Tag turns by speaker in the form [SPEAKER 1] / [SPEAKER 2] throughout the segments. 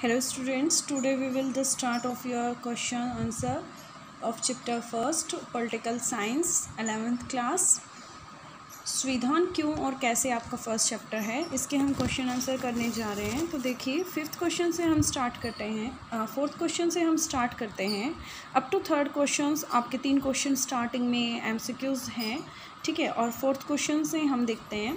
[SPEAKER 1] Hello students, today we will just start off your question answer of chapter first political science 11th class। संविधान क्यों और कैसे आपका first chapter है, इसके हम क्वेश्चन आंसर करने जा रहे हैं। तो देखिए फिफ्थ क्वेश्चन से हम स्टार्ट करते हैं, फोर्थ क्वेश्चन से हम स्टार्ट करते हैं अप टू थर्ड क्वेश्चंस। आपके 3 क्वेश्चन स्टार्टिंग में एमसीक्यूज हैं, ठीक है। और फोर्थ क्वेश्चन से हम देखते हैं,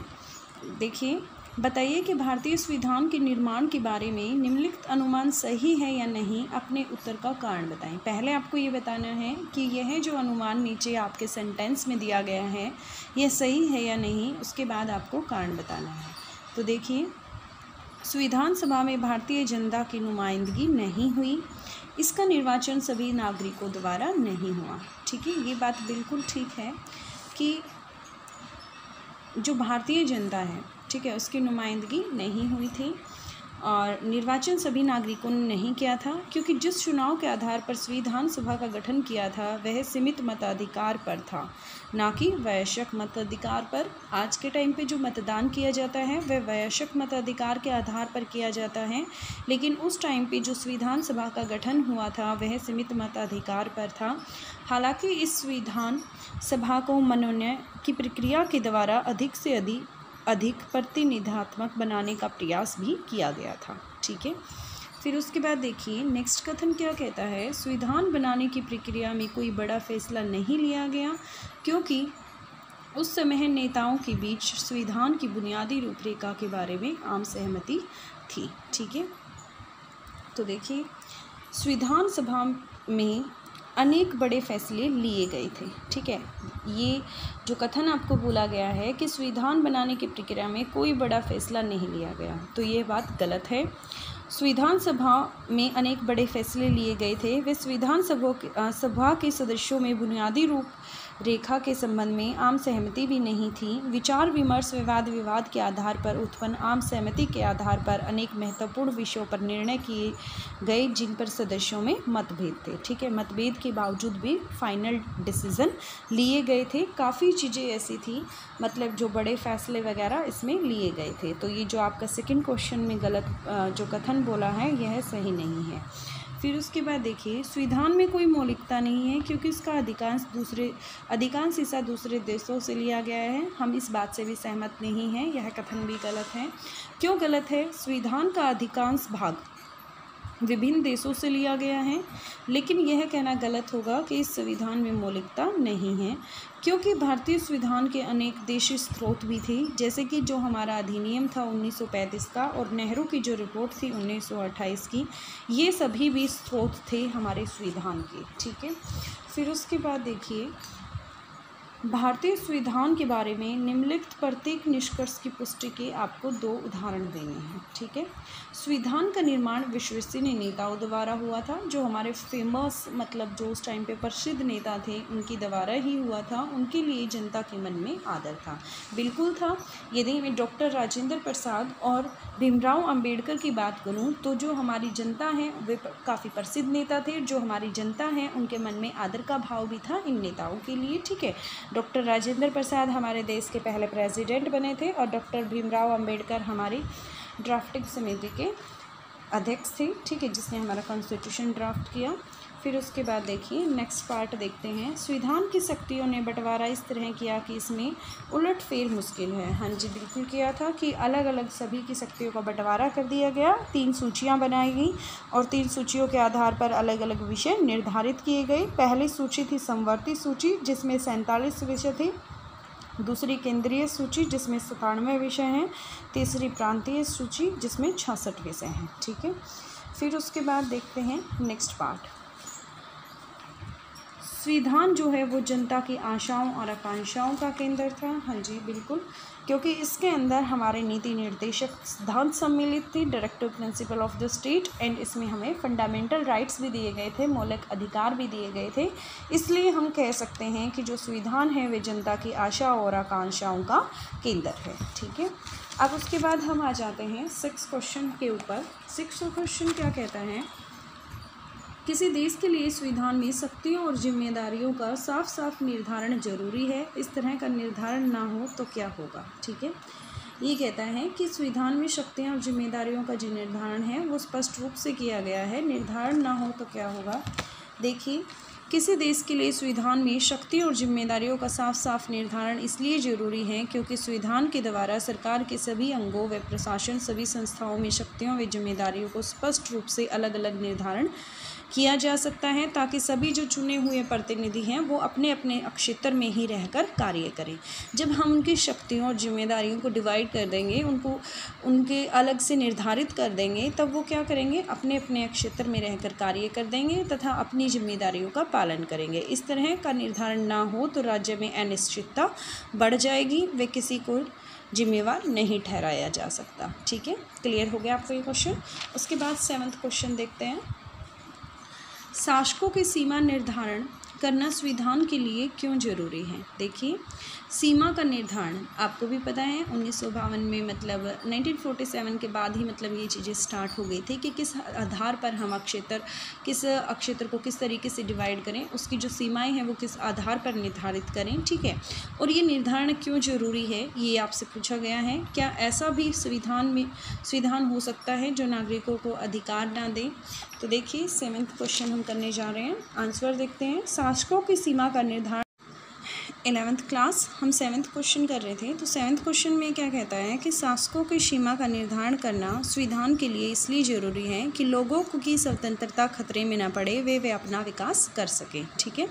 [SPEAKER 1] देखिए बताइए कि भारतीय संविधान के निर्माण के बारे में निम्नलिखित अनुमान सही है या नहीं, अपने उत्तर का कारण बताएं। पहले आपको ये बताना है कि यह जो अनुमान नीचे आपके सेंटेंस में दिया गया है यह सही है या नहीं, उसके बाद आपको कारण बताना है। तो देखिए, संविधान सभा में भारतीय जनता की नुमाइंदगी नहीं हुई, इसका निर्वाचन सभी नागरिकों द्वारा नहीं हुआ। ठीक है, ये बात बिल्कुल ठीक है कि जो भारतीय जनता है, ठीक है, उसकी नुमाइंदगी नहीं हुई थी और निर्वाचन सभी नागरिकों ने नहीं किया था, क्योंकि जिस चुनाव के आधार पर संविधान सभा का गठन किया था वह सीमित मताधिकार पर था, ना कि वयस्क मताधिकार पर। आज के टाइम पे जो मतदान किया जाता है वह वयस्क मताधिकार के आधार पर किया जाता है, लेकिन उस टाइम पे जो संविधान सभा का गठन हुआ था वह सीमित मताधिकार पर था। हालांकि इस संविधान सभा को मनोनयन की प्रक्रिया के द्वारा अधिक से अधिक प्रतिनिधात्मक बनाने का प्रयास भी किया गया था। ठीक है, फिर उसके बाद देखिए नेक्स्ट कथन क्या कहता है। संविधान बनाने की प्रक्रिया में कोई बड़ा फैसला नहीं लिया गया, क्योंकि उस समय नेताओं के बीच संविधान की बुनियादी रूपरेखा के बारे में आम सहमति थी। ठीक है, तो देखिए संविधान सभा में अनेक बड़े फैसले लिए गए थे। ठीक है, ये जो कथन आपको बोला गया है कि संविधान बनाने की प्रक्रिया में कोई बड़ा फैसला नहीं लिया गया, तो ये बात गलत है। संविधान सभा में अनेक बड़े फैसले लिए गए थे। वे संविधान सभा के सदस्यों में बुनियादी रूप रेखा के संबंध में आम सहमति भी नहीं थी। विचार विमर्श विवाद के आधार पर उत्पन्न आम सहमति के आधार पर अनेक महत्वपूर्ण विषयों पर निर्णय किए गए, जिन पर सदस्यों में मतभेद थे। ठीक है, मतभेद के बावजूद भी फाइनल डिसीजन लिए गए थे। काफ़ी चीज़ें ऐसी थी, मतलब जो बड़े फैसले वगैरह इसमें लिए गए थे। तो ये जो आपका सेकंड क्वेश्चन में गलत जो कथन बोला है यह सही नहीं है। फिर उसके बाद देखिए संविधान में कोई मौलिकता नहीं है, क्योंकि इसका अधिकांश हिस्सा दूसरे देशों से लिया गया है। हम इस बात से भी सहमत नहीं हैं, यह कथन भी गलत है। क्यों गलत है? संविधान का अधिकांश भाग विभिन्न देशों से लिया गया है, लेकिन यह कहना गलत होगा कि इस संविधान में मौलिकता नहीं है, क्योंकि भारतीय संविधान के अनेक देशी स्रोत भी थे, जैसे कि जो हमारा अधिनियम था 1935 का और नेहरू की जो रिपोर्ट थी 1928 की, ये सभी भी स्रोत थे हमारे संविधान के। ठीक है, फिर उसके बाद देखिए भारतीय संविधान के बारे में निम्नलिखित प्रत्येक निष्कर्ष की पुष्टि के आपको 2 उदाहरण देने हैं। ठीक है, संविधान का निर्माण विश्वसनीय नेताओं द्वारा हुआ था, जो हमारे फेमस मतलब जो उस टाइम पे प्रसिद्ध नेता थे उनके द्वारा ही हुआ था। उनके लिए जनता के मन में आदर था, बिल्कुल था। यदि मैं डॉक्टर राजेंद्र प्रसाद और भीमराव अंबेडकर की बात करूं तो जो हमारी जनता है वे काफ़ी प्रसिद्ध नेता थे। जो हमारी जनता है उनके मन में आदर का भाव भी था इन नेताओं के लिए। ठीक है, डॉक्टर राजेंद्र प्रसाद हमारे देश के पहले प्रेसिडेंट बने थे और डॉक्टर भीमराव अंबेडकर हमारी ड्राफ्टिंग समिति के अध्यक्ष थे। ठीक है, जिसने हमारा कॉन्स्टिट्यूशन ड्राफ्ट किया। फिर उसके बाद देखिए नेक्स्ट पार्ट देखते हैं। संविधान की शक्तियों ने बंटवारा इस तरह किया कि इसमें उलटफेर मुश्किल है। हाँ जी, बिल्कुल किया था कि अलग अलग सभी की शक्तियों का बंटवारा कर दिया गया। 3 सूचियाँ बनाई गई और 3 सूचियों के आधार पर अलग अलग विषय निर्धारित किए गए। पहली सूची थी समवर्ती सूची, जिसमें 47 विषय थे। दूसरी केंद्रीय सूची, जिसमें 97 विषय हैं। तीसरी प्रांतीय सूची, जिसमें 66 विषय हैं। ठीक है, फिर उसके बाद देखते हैं नेक्स्ट पार्ट। संविधान जो है वो जनता की आशाओं और आकांक्षाओं का केंद्र था। हाँ जी, बिल्कुल, क्योंकि इसके अंदर हमारे नीति निर्देशक सिद्धांत सम्मिलित थी, directive principle of the state, and इसमें हमें फंडामेंटल राइट्स भी दिए गए थे, मौलिक अधिकार भी दिए गए थे। इसलिए हम कह सकते हैं कि जो संविधान है वे जनता की आशा और आकांक्षाओं का केंद्र है। ठीक है, अब उसके बाद हम आ जाते हैं 6 क्वेश्चन के ऊपर। 6 क्वेश्चन क्या कहता है, किसी देश के लिए संविधान में शक्तियों और जिम्मेदारियों का साफ साफ निर्धारण जरूरी है। इस तरह का निर्धारण ना हो तो क्या होगा। ठीक है, ये कहता है कि संविधान में शक्तियाँ और जिम्मेदारियों का जो निर्धारण है वो स्पष्ट रूप से किया गया है। निर्धारण ना हो तो क्या होगा, देखिए, किसी देश के लिए संविधान में शक्ति और जिम्मेदारियों का साफ साफ निर्धारण इसलिए जरूरी है क्योंकि संविधान के द्वारा सरकार के सभी अंगों व प्रशासन सभी संस्थाओं में शक्तियों व जिम्मेदारियों को स्पष्ट रूप से अलग अलग निर्धारण किया जा सकता है ताकि सभी जो चुने हुए प्रतिनिधि हैं वो अपने अपने क्षेत्र में ही रहकर कार्य करें। जब हम उनकी शक्तियों और जिम्मेदारियों को डिवाइड कर देंगे, उनके अलग से निर्धारित कर देंगे, तब वो क्या करेंगे, अपने अपने क्षेत्र में रहकर कार्य कर देंगे तथा अपनी जिम्मेदारियों का पालन करेंगे। इस तरह का निर्धारण ना हो तो राज्य में अनिश्चितता बढ़ जाएगी व किसी को जिम्मेवार नहीं ठहराया जा सकता। ठीक है, क्लियर हो गया आपको ये क्वेश्चन। उसके बाद 7वां क्वेश्चन देखते हैं। शासकों की सीमा निर्धारण करना संविधान के लिए क्यों जरूरी है। देखिए, सीमा का निर्धारण आपको भी पता है 1952 में, मतलब 1947 के बाद ही मतलब ये चीज़ें स्टार्ट हो गई थी कि किस आधार पर हम किस क्षेत्र को किस तरीके से डिवाइड करें, उसकी जो सीमाएं हैं वो किस आधार पर निर्धारित करें। ठीक है, और ये निर्धारण क्यों जरूरी है ये आपसे पूछा गया है। क्या ऐसा भी संविधान हो सकता है जो नागरिकों को अधिकार ना दे। तो देखिए 7वां क्वेश्चन हम करने जा रहे हैं, आंसर देखते हैं। शासकों की सीमा का निर्धारण 11th क्लास हम 7वां क्वेश्चन कर रहे थे। तो 7वां क्वेश्चन में क्या कहता है कि शासकों की सीमा का निर्धारण करना संविधान के लिए इसलिए ज़रूरी है कि लोगों की स्वतंत्रता खतरे में न पड़े, वे अपना विकास कर सकें। ठीक है,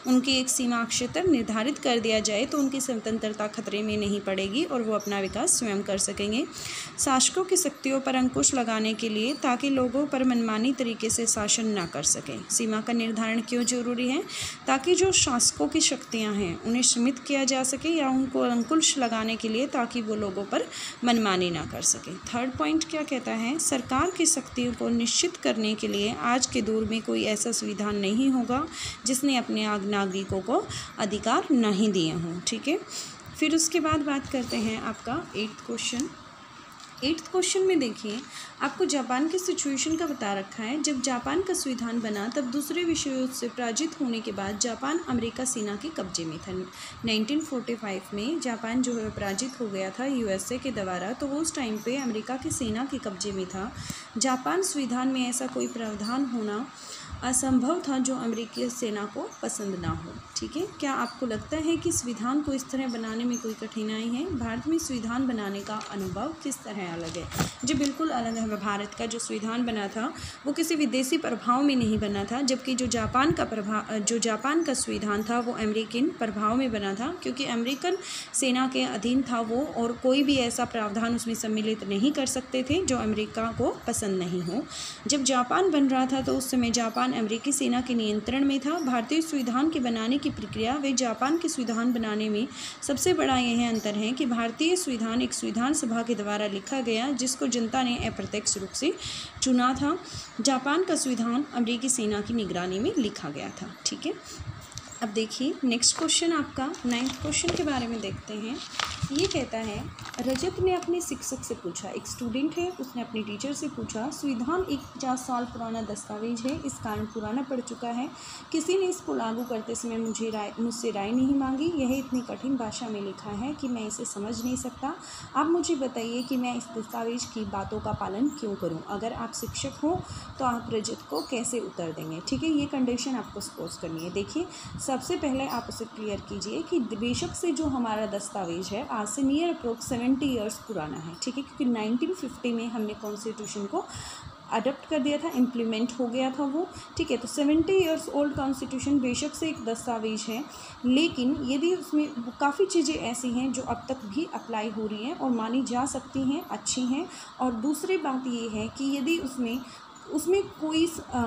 [SPEAKER 1] उनकी एक सीमा क्षेत्र निर्धारित कर दिया जाए तो उनकी स्वतंत्रता खतरे में नहीं पड़ेगी और वो अपना विकास स्वयं कर सकेंगे। शासकों की शक्तियों पर अंकुश लगाने के लिए ताकि लोगों पर मनमानी तरीके से शासन न कर सकें। सीमा का निर्धारण क्यों जरूरी है, ताकि जो शासकों की शक्तियाँ हैं उन्हें सीमित किया जा सके या उनको अंकुश लगाने के लिए ताकि वो लोगों पर मनमानी ना कर सके। 3rd पॉइंट क्या कहता है, सरकार की शक्तियों को निश्चित करने के लिए आज के दौर में कोई ऐसा संविधान नहीं होगा जिसने अपने नागरिकों को अधिकार नहीं दिए हों। ठीक है, फिर उसके बाद बात करते हैं आपका 8th क्वेश्चन। 8th क्वेश्चन में देखिए, आपको जापान की सिचुएशन का बता रखा है। जब जापान का संविधान बना तब दूसरे विश्व युद्ध से पराजित होने के बाद जापान अमेरिका सेना के कब्जे में था। 1945 में जापान जो है पराजित हो गया था यूएसए के द्वारा, तो वो उस टाइम पे अमेरिका की सेना के कब्जे में था। जापान संविधान में ऐसा कोई प्रावधान होना असंभव था जो अमेरिकी सेना को पसंद ना हो। ठीक है, क्या आपको लगता है कि संविधान को इस तरह बनाने में कोई कठिनाई है। भारत में संविधान बनाने का अनुभव किस तरह अलग है, जो बिल्कुल अलग है। भारत का जो संविधान बना था वो किसी विदेशी प्रभाव में नहीं बना था, जबकि जो जापान का संविधान था वो अमेरिकन प्रभाव में बना था, क्योंकि अमेरिकन सेना के अधीन था वो, और कोई भी ऐसा प्रावधान उसमें सम्मिलित नहीं कर सकते थे जो अमेरिका को पसंद नहीं हो। जब जापान बन रहा था तो उस समय जापान अमेरिकी सेना के नियंत्रण में था। भारतीय संविधान के बनाने की प्रक्रिया व जापान के संविधान बनाने में सबसे बड़ा यह अंतर है कि भारतीय संविधान एक संविधान सभा के द्वारा लिखा गया जिसको जनता ने अप्रत्यक्ष रूप से चुना था। जापान का संविधान अमेरिकी सेना की निगरानी में लिखा गया था। ठीक है, अब देखिए नेक्स्ट क्वेश्चन आपका 9th क्वेश्चन के बारे में देखते हैं। ये कहता है, रजत ने अपने शिक्षक से पूछा, एक स्टूडेंट है उसने अपने टीचर से पूछा, संविधान एक 50 साल पुराना दस्तावेज है, इस कारण पुराना पड़ चुका है, किसी ने इसको लागू करते समय मुझसे राय नहीं मांगी, यह इतनी कठिन भाषा में लिखा है कि मैं इसे समझ नहीं सकता। आप मुझे बताइए कि मैं इस दस्तावेज की बातों का पालन क्यों करूं। अगर आप शिक्षक हो तो आप रजत को कैसे उत्तर देंगे। ठीक है, ये कंडीशन आपको सपोज करनी है। देखिए, सबसे पहले आप उसे क्लियर कीजिए कि बेशक से जो हमारा दस्तावेज है आज से नियर अप्रोक्स 70 ईयर्स पुराना है। ठीक है, क्योंकि 1950 में हमने कॉन्स्टिट्यूशन को अडॉप्ट कर दिया था, इम्प्लीमेंट हो गया था वो। ठीक है, तो 70 ईयर्स ओल्ड कॉन्स्टिट्यूशन बेशक से एक दस्तावेज है, लेकिन यदि उसमें काफ़ी चीज़ें ऐसी हैं जो अब तक भी अप्लाई हो रही हैं और मानी जा सकती हैं, अच्छी हैं। और दूसरी बात ये है कि यदि उसमें कोई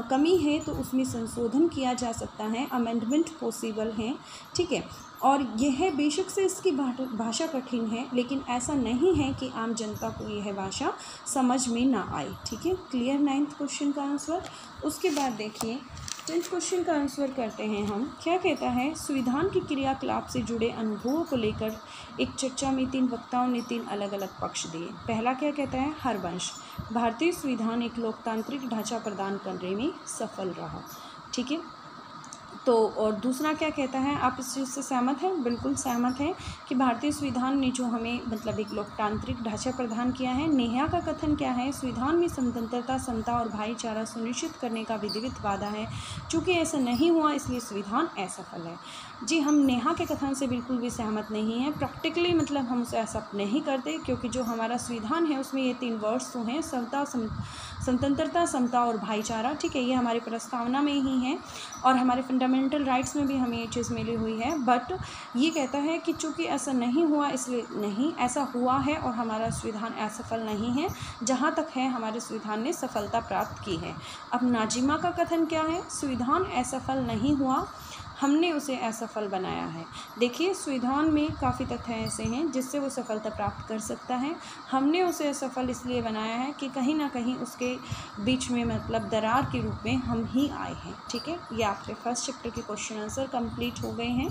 [SPEAKER 1] कमी है तो उसमें संशोधन किया जा सकता है, अमेंडमेंट पॉसिबल है। ठीक है, और यह बेशक से इसकी भाषा कठिन है, लेकिन ऐसा नहीं है कि आम जनता को यह भाषा समझ में ना आए। ठीक है, क्लियर 9th क्वेश्चन का आंसर। उसके बाद देखिए 10th क्वेश्चन का आंसर करते हैं हम। क्या कहता है, संविधान के क्रियाकलाप से जुड़े अनुभवों को लेकर एक चर्चा में 3 वक्ताओं ने 3 अलग अलग पक्ष दिए। पहला क्या कहता है, हरवंश, भारतीय संविधान एक लोकतांत्रिक ढांचा प्रदान करने में सफल रहा। ठीक है, तो और दूसरा क्या कहता है, आप इस चीज़ से सहमत हैं? बिल्कुल सहमत हैं कि भारतीय संविधान ने जो हमें मतलब एक लोकतांत्रिक ढांचा प्रदान किया है। नेहा का कथन क्या है, संविधान में स्वतंत्रता, समता और भाईचारा सुनिश्चित करने का विधिवत वादा है। चूँकि ऐसा नहीं हुआ इसलिए संविधान असफल है। जी, हम नेहा के कथन से बिल्कुल भी सहमत नहीं हैं। प्रैक्टिकली मतलब हम उसे एक्सेप्ट नहीं करते, क्योंकि जो हमारा संविधान है उसमें ये 3 वर्ड्स तो हैं, स्वतंत्रता, समता और भाईचारा, ठीक है, ये हमारी प्रस्तावना में ही है और हमारे फंडामेंटल राइट्स में भी हमें ये चीज़ मिली हुई है। बट ये कहता है कि चूँकि ऐसा नहीं हुआ इसलिए नहीं, ऐसा हुआ है और हमारा संविधान असफल नहीं है। जहाँ तक है हमारे संविधान ने सफलता प्राप्त की है। अब नाजिमा का कथन क्या है, संविधान असफल नहीं हुआ, हमने उसे असफल बनाया है। देखिए, संविधान में काफ़ी तथ्य ऐसे हैं जिससे वो सफलता प्राप्त कर सकता है। हमने उसे असफल इसलिए बनाया है कि कहीं ना कहीं उसके बीच में मतलब दरार के रूप में हम ही आए हैं। ठीक है, ये आपके फर्स्ट चैप्टर के क्वेश्चन आंसर कंप्लीट हो गए हैं।